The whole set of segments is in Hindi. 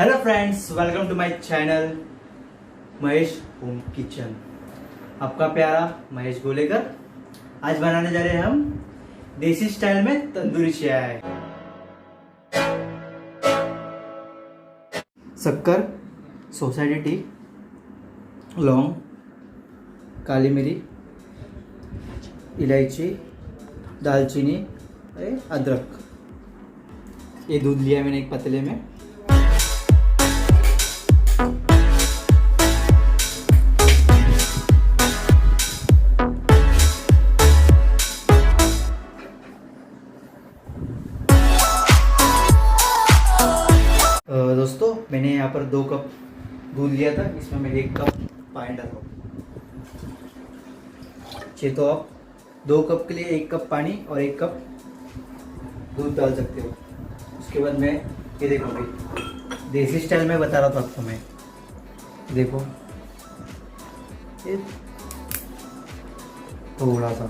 Hello friends, welcome to my channel Mahesh home kitchen. आपका प्यारा महेश बोलेकर। आज बनाने जा रहे हैं हम देसी स्टाइल में तंदूरी चाय। शक्कर, सोसाइटी टी, लौंग, काली मिरी, इलायची, दालचीनी, अदरक। ये दूध लिया मैंने एक पतीले में। दोस्तों, मैंने यहाँ पर 2 कप दूध लिया था। इसमें मैं 1 कप पानी डाल रहा हूँ। तो आप 2 कप के लिए 1 कप पानी और 1 कप दूध डाल सकते हो। उसके बाद मैं ये देखो भाई, देसी स्टाइल में बता रहा था आपको मैं। देखो ये थोड़ा सा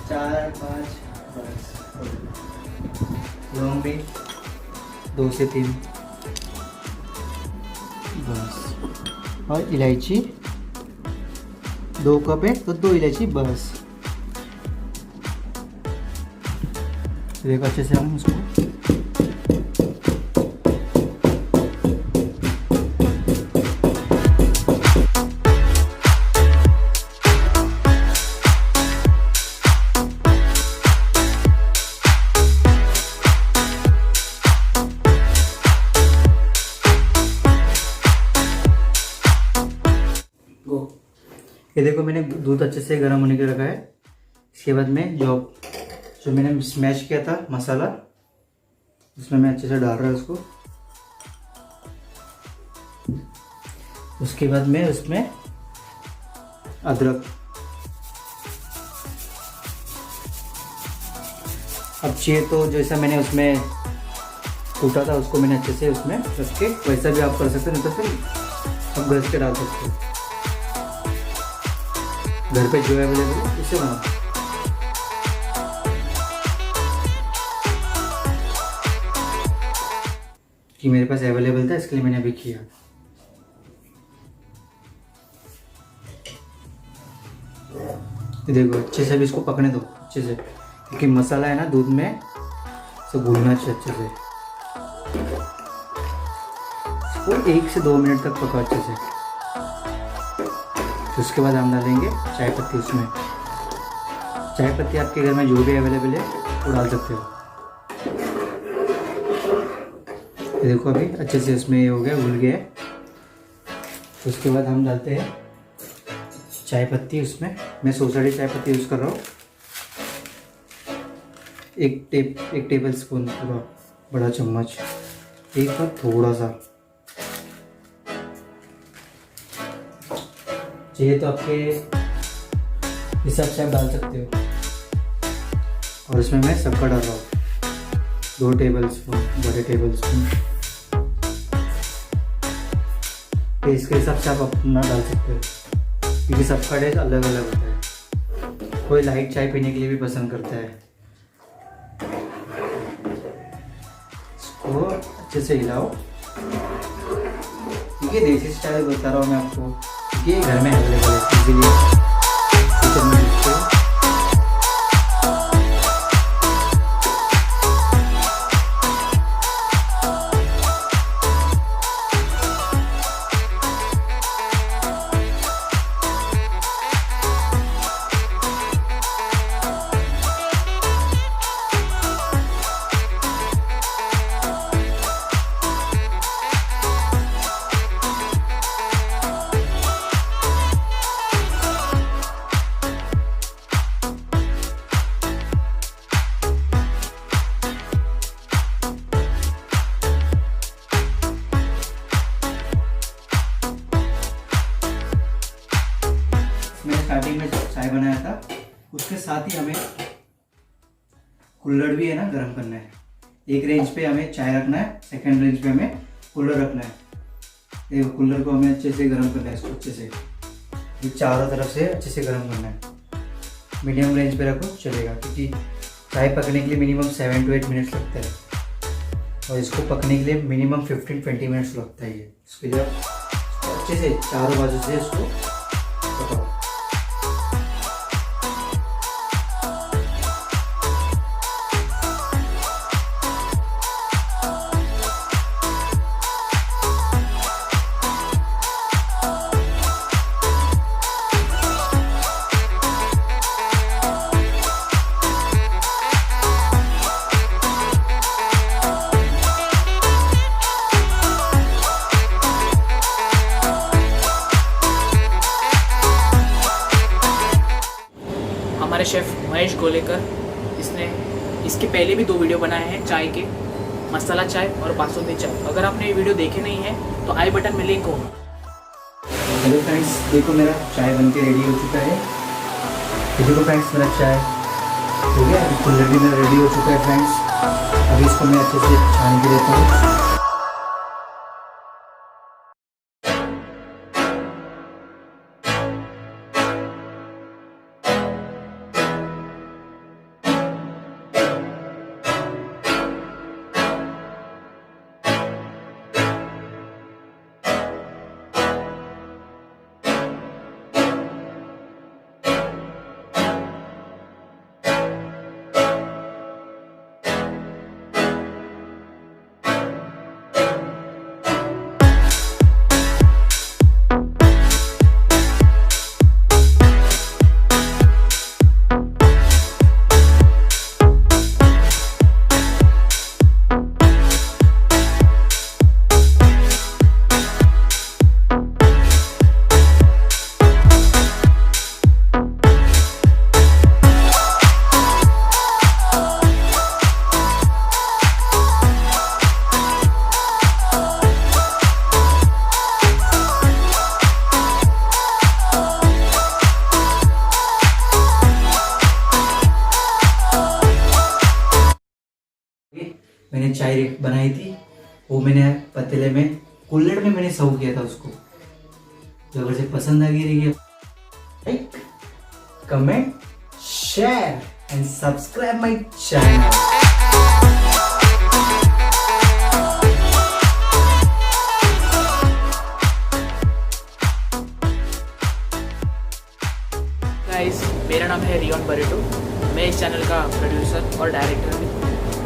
4-5 लौंग भी 2 से 3 बस। और इलायची 2 कप है तो 2 इलायची बस। देखो अच्छे से हम उसको ये देखो, मैंने दूध अच्छे से गर्म होने के रखा है। इसके बाद में जो मैंने स्मैश किया था मसाला, उसमें मैं अच्छे से डाल रहा हूँ उसको। उसके बाद में उसमें अदरक। अब चाहिए तो जैसा मैंने उसमें कूटा था उसको मैंने अच्छे से उसमें रख के वैसा भी आप कर सकते हो, नहीं तो फिर आप घस के डाल सकते हो। घर पे जो अवेलेबल है उससे बनाओ। कि मेरे पास अवेलेबल था इसके लिए मैंने अभी किया। देखो अच्छे से भी इसको पकने दो अच्छे से, क्योंकि मसाला है ना दूध में, सब भूनना चाहिए अच्छे से। इसको 1 से 2 मिनट तक पका अच्छे से। उसके बाद हम डालेंगे चाय पत्ती। उसमें चाय पत्ती आपके घर में जो भी अवेलेबल है वो डाल सकते हो। ये देखो अभी अच्छे से इसमें ये हो गया, घुल गया है। उसके बाद हम डालते हैं चाय पत्ती। उसमें मैं सोसाइटी चाय पत्ती यूज़ कर रहा हूँ। 1 टेबल स्पून, पूरा बड़ा चम्मच। एक बार थोड़ा सा चाहिए तो आपके हिसाब से आप डाल सकते हो। और इसमें मैं शक्कर डाल रहा हूँ 2 टेबल स्पून, बड़े टेबल स्पून। इसके हिसाब से आप अपना डाल सकते हो, क्योंकि सबका टेस्ट अलग अलग होता है। कोई लाइट चाय पीने के लिए भी पसंद करता है। इसको अच्छे से हिलाओ। ये देसी स्टाइल बता रहा हूँ मैं आपको, ये घर में अवेलेबल है इजीली किचन में दिखते हैं। मैंने स्टार्टिंग में जब चाय बनाया था उसके साथ ही हमें कुल्हड़ भी है ना गर्म करना है। एक रेंज पे हमें चाय रखना है, सेकंड रेंज पे हमें कुल्हड़ रखना है। देखो कुल्हड़ को हमें अच्छे से गर्म करना है। इसको अच्छे से ये चारों तरफ से अच्छे से गर्म करना है। मीडियम रेंज पे रखो चलेगा, क्योंकि चाय पकने के लिए मिनिमम 7 to 8 मिनट्स लगते हैं। और इसको पकने के लिए मिनिमम 15-20 मिनट्स लगता है। ये इसके लिए अच्छे से चारों बाजू से इसको पकाओ। हमारे शेफ़ महेश गोलेकर, इसने इसके पहले भी 2 वीडियो बनाए हैं चाय के, मसाला चाय और बासुंदी चाय। अगर आपने ये वीडियो देखे नहीं है तो आई बटन में लिंक होगा। हेलो फ्रेंड्स, देखो मेरा चाय बन के रेडी हो चुका है। देखो फ्रेंड्स, मेरा चाय हो गया, कुल्हड़ भी मेरा रेडी हो चुका है फ्रेंड्स। अभी इसको मैं अच्छे से छान के देता हूँ। मैंने चाय बनाई थी, वो मैंने पतीले में कुल्हड़ में मैंने सर्व किया था उसको। जो अगर से पसंद आ गई है, like, comment, share and subscribe my channel. Guys, मेरा नाम है रियोन बरेटो, मैं इस चैनल का प्रोड्यूसर और डायरेक्टर हूँ।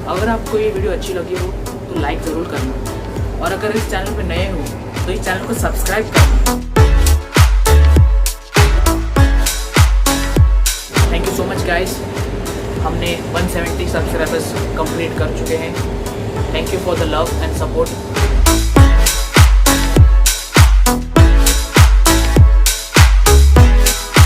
अगर आपको ये वीडियो अच्छी लगी हो तो लाइक ज़रूर करना, और अगर इस चैनल पे नए हो तो इस चैनल को सब्सक्राइब करना। Thank you so much guys, हमने 170 सब्सक्राइबर्स कंप्लीट कर चुके हैं। Thank you for the love and support.